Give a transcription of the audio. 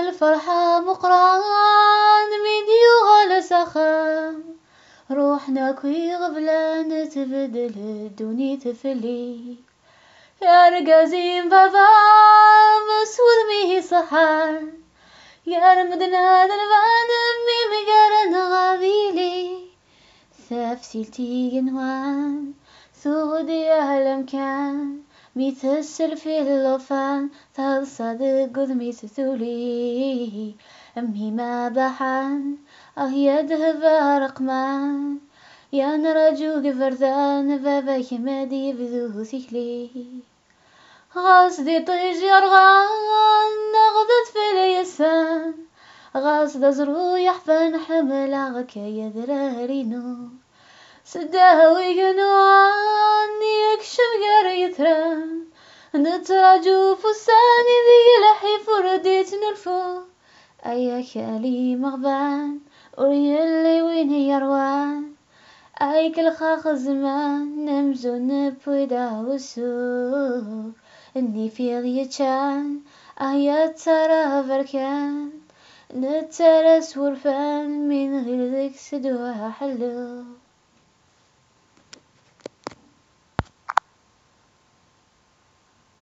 الفرحة مقران ميديو لسخام روحنا كوي غبلان تبدل الدنيا تفلي يا رقازين بابا مسود ميه صحار يا رمدنا دلبان مي مقارن غابيلي ثافسيلتي جنوان سودي أهلم كان ميتسل في اللوفان تصدق قد ميتثولي أمي ما بحان يده رقمان يا نرجوك فردان بابا كمادي بذو ثكلي غاصدي طيج يرغان نغضت في اليسان غاصد زرو يحفن حمل عغك يدرارينو سداوي جنوان يكشف قريتران نتراجو فساني ذي لحي فرديت نلفو أيك لي مغبان وريلي وين يروان أيك الخاخ زمان نمزو نبويدا وسو إني في غيتشان أيات ترى بركان نترس ورفان من غير ذيك سدوها حلو